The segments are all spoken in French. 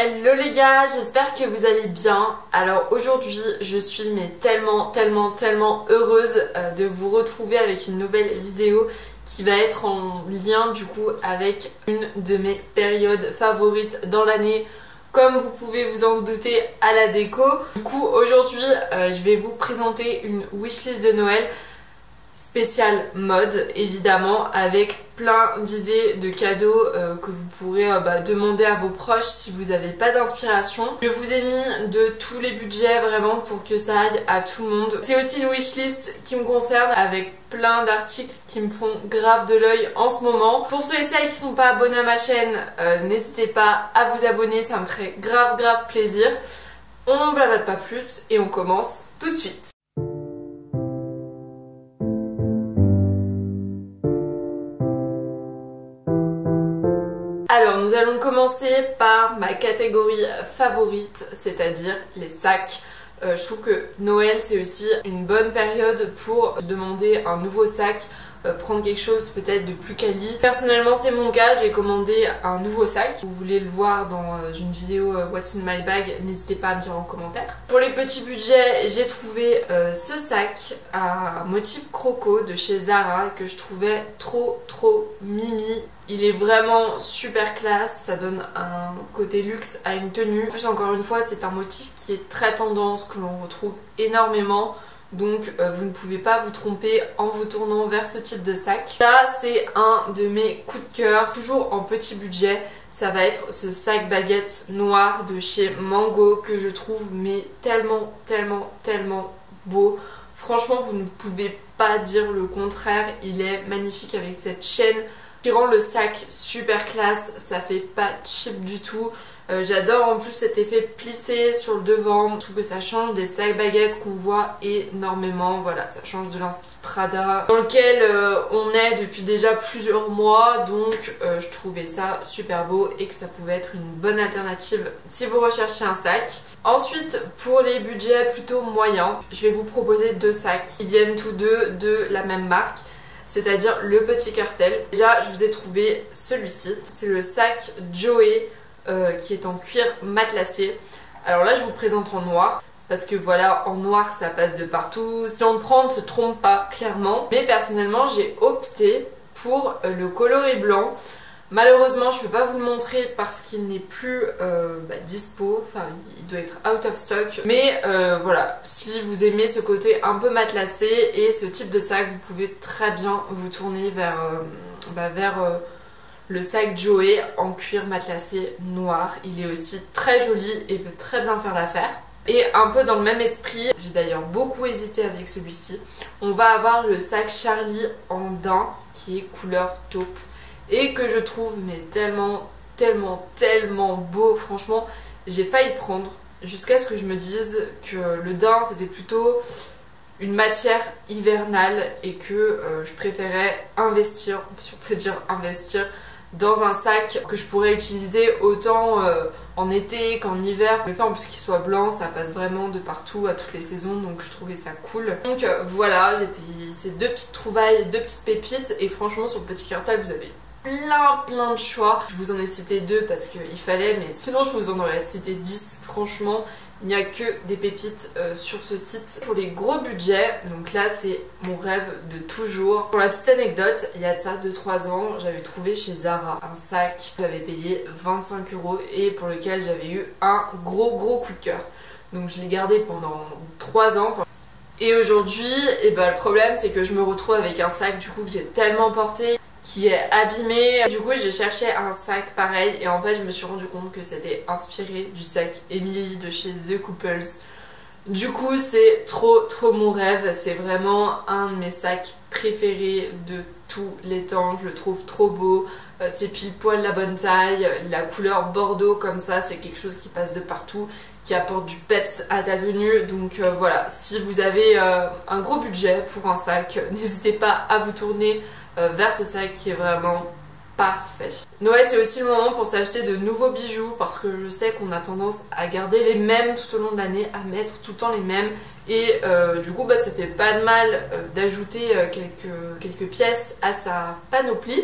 Hello les gars, j'espère que vous allez bien. Alors aujourd'hui je suis tellement heureuse de vous retrouver avec une nouvelle vidéo qui va être en lien du coup avec une de mes périodes favorites dans l'année, comme vous pouvez vous en douter, à la déco. Du coup aujourd'hui je vais vous présenter une wishlist de Noël spécial mode évidemment, avec plein d'idées de cadeaux que vous pourrez demander à vos proches si vous n'avez pas d'inspiration. Je vous ai mis de tous les budgets vraiment pour que ça aille à tout le monde. C'est aussi une wishlist qui me concerne, avec plein d'articles qui me font grave de l'œil en ce moment. Pour ceux et celles qui sont pas abonnés à ma chaîne, n'hésitez pas à vous abonner, ça me ferait grave plaisir. On blabate pas plus et on commence tout de suite. Alors nous allons commencer par ma catégorie favorite, c'est-à-dire les sacs. Je trouve que Noël c'est aussi une bonne période pour demander un nouveau sac, prendre quelque chose peut-être de plus quali. Personnellement c'est mon cas, j'ai commandé un nouveau sac. Vous voulez le voir dans une vidéo What's in my bag, n'hésitez pas à me dire en commentaire. Pour les petits budgets, j'ai trouvé ce sac à motif croco de chez Zara que je trouvais trop mimi. Il est vraiment super classe, ça donne un côté luxe à une tenue. En plus, encore une fois, c'est un motif qui est très tendance, que l'on retrouve énormément. Donc vous ne pouvez pas vous tromper en vous tournant vers ce type de sac. Là c'est un de mes coups de cœur, toujours en petit budget. Ça va être ce sac baguette noir de chez Mango, que je trouve mais tellement beau. Franchement vous ne pouvez pas dire le contraire, il est magnifique avec cette chaîne qui rend le sac super classe, ça fait pas cheap du tout. J'adore en plus cet effet plissé sur le devant, je trouve que ça change des sacs baguettes qu'on voit énormément. Voilà, ça change de l'inspi Prada dans lequel on est depuis déjà plusieurs mois, donc je trouvais ça super beau et que ça pouvait être une bonne alternative si vous recherchez un sac. Ensuite, pour les budgets plutôt moyens, je vais vous proposer deux sacs qui viennent tous deux de la même marque, c'est-à-dire le Petit Cartel. Déjà je vous ai trouvé celui-ci, c'est le sac Joey qui est en cuir matelassé. Alors là je vous le présente en noir parce que voilà, en noir ça passe de partout, si on le prend on ne se trompe pas clairement, mais personnellement j'ai opté pour le coloris blanc. Malheureusement je ne peux pas vous le montrer parce qu'il n'est plus dispo, enfin il doit être out of stock, mais voilà, si vous aimez ce côté un peu matelassé et ce type de sac, vous pouvez très bien vous tourner vers le sac Joey en cuir matelassé noir. Il est aussi très joli et peut très bien faire l'affaire. Et un peu dans le même esprit, j'ai d'ailleurs beaucoup hésité avec celui-ci, on va avoir le sac Charlie en daim qui est couleur taupe et que je trouve mais tellement beau. Franchement j'ai failli le prendre jusqu'à ce que je me dise que le daim c'était plutôt une matière hivernale et que je préférais investir, si on peut dire investir, dans un sac que je pourrais utiliser autant en été qu'en hiver. Le fait en plus qu'il soit blanc, ça passe vraiment de partout à toutes les saisons, donc je trouvais ça cool. Donc voilà, c'est deux petites trouvailles, deux petites pépites, et franchement sur le Petit Cartel vous avez plein de choix. Je vous en ai cité deux parce qu'il fallait, mais sinon je vous en aurais cité 10. Franchement il n'y a que des pépites sur ce site. Pour les gros budgets, donc là c'est mon rêve de toujours. Pour la petite anecdote, il y a de ça 2-3 ans, j'avais trouvé chez Zara un sac, j'avais payé 25 € et pour lequel j'avais eu un gros coup de cœur. Donc je l'ai gardé pendant 3 ans. Et aujourd'hui, le problème c'est que je me retrouve avec un sac du coup que j'ai tellement porté, qui est abîmé. Du coup j'ai cherché un sac pareil et en fait je me suis rendu compte que c'était inspiré du sac Emily de chez The Couples. Du coup c'est trop mon rêve, c'est vraiment un de mes sacs préférés de tous les temps, je le trouve trop beau, c'est pile poil la bonne taille, la couleur bordeaux comme ça c'est quelque chose qui passe de partout, qui apporte du peps à ta tenue. Donc voilà, si vous avez un gros budget pour un sac, n'hésitez pas à vous tourner vers ce sac qui est vraiment parfait. Noël c'est aussi le moment pour s'acheter de nouveaux bijoux parce que je sais qu'on a tendance à garder les mêmes tout au long de l'année, à mettre tout le temps les mêmes, et du coup ça fait pas de mal d'ajouter quelques pièces à sa panoplie.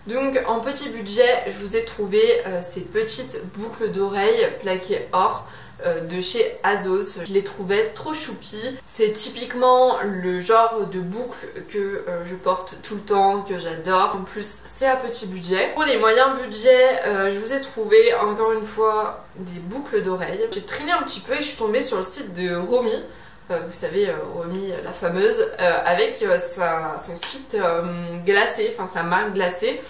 Donc en petit budget, je vous ai trouvé ces petites boucles d'oreilles plaquées or de chez Azos. Je les trouvais trop choupies. C'est typiquement le genre de boucle que je porte tout le temps, que j'adore. En plus, c'est à petit budget. Pour les moyens budgets, je vous ai trouvé encore une fois des boucles d'oreilles. J'ai triné un petit peu et je suis tombée sur le site de Romy. Vous savez, Romy la fameuse, avec son site glacé, enfin sa marque glacée.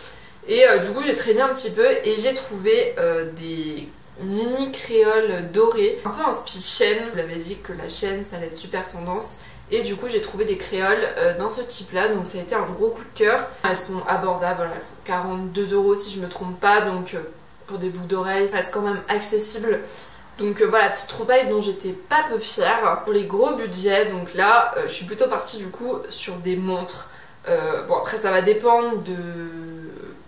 Et du coup j'ai traîné un petit peu et j'ai trouvé des mini créoles dorées, un peu inspi chaîne. Je vous l'avais dit que la chaîne ça allait être super tendance. Et du coup j'ai trouvé des créoles dans ce type là, donc ça a été un gros coup de cœur. Elles sont abordables, voilà, elles font 42 € si je me trompe pas, donc pour des boucles d'oreilles ça reste quand même accessible. Donc voilà, petite trouvaille dont j'étais pas peu fière. Pour les gros budgets, donc là je suis plutôt partie du coup sur des montres. Bon après ça va dépendre de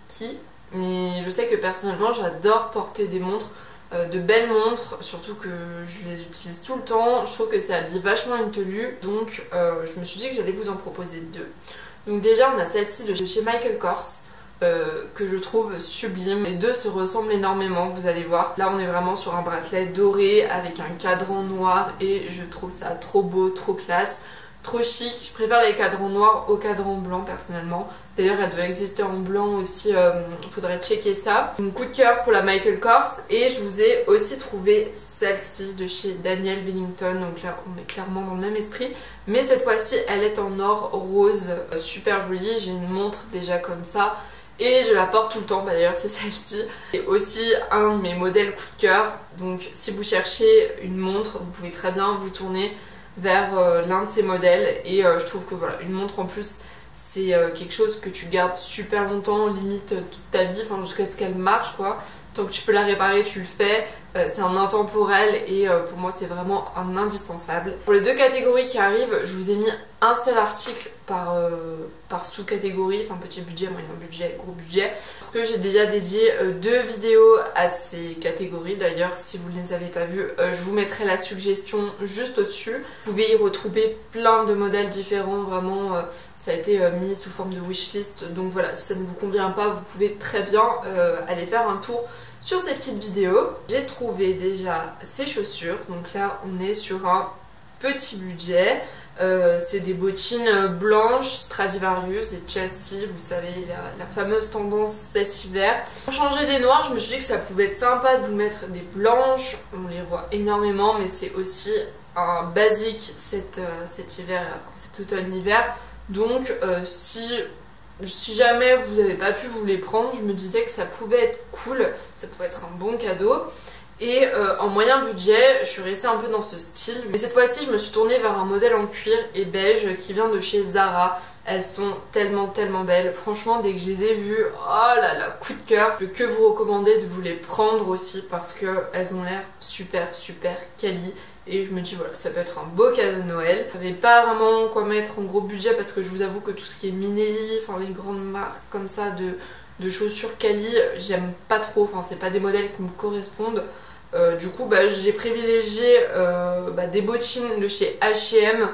qui, mais je sais que personnellement j'adore porter des montres, de belles montres, surtout que je les utilise tout le temps. Je trouve que ça habille vachement une tenue, donc je me suis dit que j'allais vous en proposer deux. Donc déjà on a celle-ci de chez Michael Kors, que je trouve sublime. Les deux se ressemblent énormément, vous allez voir. Là on est vraiment sur un bracelet doré avec un cadran noir et je trouve ça trop beau, trop classe, trop chic. Je préfère les cadrans noirs aux cadrans blancs personnellement. D'ailleurs elle doit exister en blanc aussi, faudrait checker ça. Donc coup de cœur pour la Michael Kors. Et je vous ai aussi trouvé celle-ci de chez Daniel Wellington. Donc là on est clairement dans le même esprit, mais cette fois-ci elle est en or rose, super jolie. J'ai une montre déjà comme ça et je la porte tout le temps, d'ailleurs c'est celle-ci. C'est aussi un de mes modèles coup de cœur, donc si vous cherchez une montre, vous pouvez très bien vous tourner vers l'un de ces modèles. Et je trouve que voilà, une montre en plus c'est quelque chose que tu gardes super longtemps, limite toute ta vie, enfin jusqu'à ce qu'elle marche quoi. Tant que tu peux la réparer, tu le fais. C'est un intemporel et pour moi c'est vraiment un indispensable. Pour les deux catégories qui arrivent, je vous ai mis un seul article par sous-catégorie, enfin petit budget, moyen budget, gros budget, parce que j'ai déjà dédié deux vidéos à ces catégories. D'ailleurs si vous ne les avez pas vues, je vous mettrai la suggestion juste au-dessus. Vous pouvez y retrouver plein de modèles différents, vraiment ça a été mis sous forme de wishlist, donc voilà, si ça ne vous convient pas, vous pouvez très bien aller faire un tour sur ces petites vidéos. J'ai trouvé déjà ces chaussures, donc là on est sur un petit budget. C'est des bottines blanches Stradivarius et Chelsea, vous savez la fameuse tendance cet hiver. Pour changer des noirs, je me suis dit que ça pouvait être sympa de vous mettre des blanches, on les voit énormément, mais c'est aussi un basique cet hiver, enfin cet automne-hiver. Donc si jamais vous n'avez pas pu vous les prendre, je me disais que ça pouvait être cool, ça pouvait être un bon cadeau. Et en moyen budget, je suis restée un peu dans ce style. Mais cette fois-ci, je me suis tournée vers un modèle en cuir et beige qui vient de chez Zara. Elles sont tellement belles. Franchement, dès que je les ai vues, oh là là, coup de cœur. Je peux que vous recommander de vous les prendre aussi parce qu'elles ont l'air super quali. Et je me dis voilà, ça peut être un beau cadeau de Noël. Je savais pas vraiment quoi mettre en gros budget parce que je vous avoue que tout ce qui est Minelli, enfin les grandes marques comme ça de chaussures quali, j'aime pas trop. Enfin c'est pas des modèles qui me correspondent. Du coup j'ai privilégié des bottines de chez H&M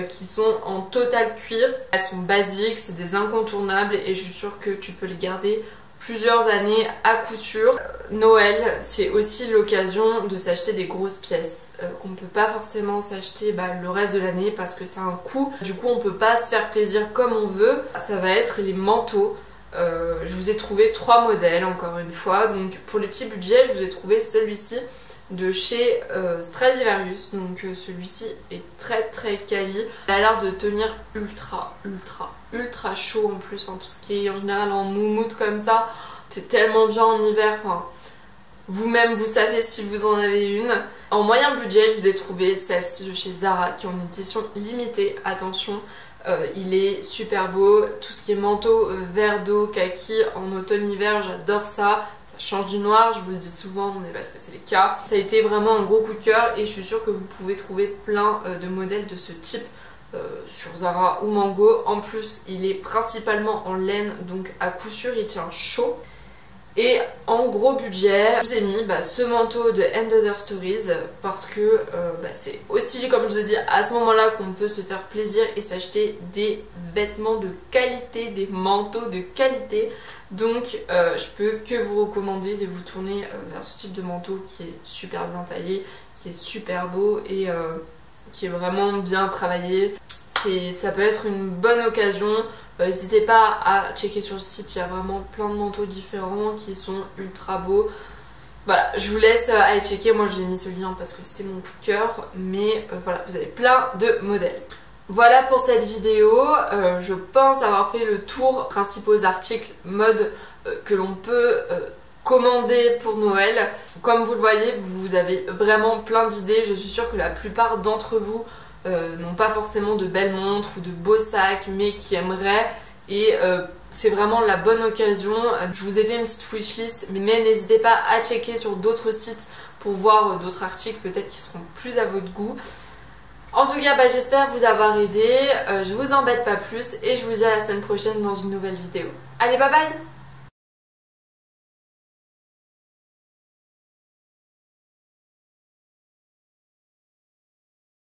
qui sont en total cuir. Elles sont basiques, c'est des incontournables et je suis sûre que tu peux les garder plusieurs années à coup sûr. Noël, c'est aussi l'occasion de s'acheter des grosses pièces qu'on ne peut pas forcément s'acheter le reste de l'année parce que ça a un coût. Du coup on peut pas se faire plaisir comme on veut. Ça va être les manteaux. Je vous ai trouvé 3 modèles encore une fois. Donc pour les petits budgets, je vous ai trouvé celui-ci de chez Stradivarius. Donc celui-ci est très quali. Il a l'air de tenir ultra chaud en plus. Enfin, tout ce qui est en général en moumoute comme ça, c'est tellement bien en hiver. Enfin, vous-même vous savez si vous en avez une. En moyen budget, je vous ai trouvé celle-ci de chez Zara qui est en édition limitée. Attention, il est super beau. Tout ce qui est manteau vert d'eau, kaki en automne-hiver, j'adore ça. Ça change du noir, je vous le dis souvent, mais parce que c'est le cas. Ça a été vraiment un gros coup de cœur et je suis sûre que vous pouvez trouver plein de modèles de ce type sur Zara ou Mango. En plus, il est principalement en laine, donc à coup sûr il tient chaud. Et en gros budget, je vous ai mis ce manteau de And Other Stories parce que c'est aussi, comme je vous ai dit, à ce moment-là qu'on peut se faire plaisir et s'acheter des vêtements de qualité, des manteaux de qualité. Donc je peux que vous recommander de vous tourner vers ce type de manteau qui est super bien taillé, qui est super beau et qui est vraiment bien travaillé. Ça peut être une bonne occasion. N'hésitez pas à checker sur le site, il y a vraiment plein de manteaux différents qui sont ultra beaux. Voilà, je vous laisse aller checker. Moi j'ai mis ce lien parce que c'était mon coup de cœur, mais voilà, vous avez plein de modèles. Voilà pour cette vidéo, je pense avoir fait le tour des principaux articles mode que l'on peut commander pour Noël. Comme vous le voyez, vous avez vraiment plein d'idées. Je suis sûre que la plupart d'entre vous n'ont pas forcément de belles montres ou de beaux sacs, mais qui aimeraient, et c'est vraiment la bonne occasion. Je vous ai fait une petite wishlist, mais n'hésitez pas à checker sur d'autres sites pour voir d'autres articles peut-être qui seront plus à votre goût. En tout cas, j'espère vous avoir aidé. Je vous embête pas plus et je vous dis à la semaine prochaine dans une nouvelle vidéo. Allez, bye bye!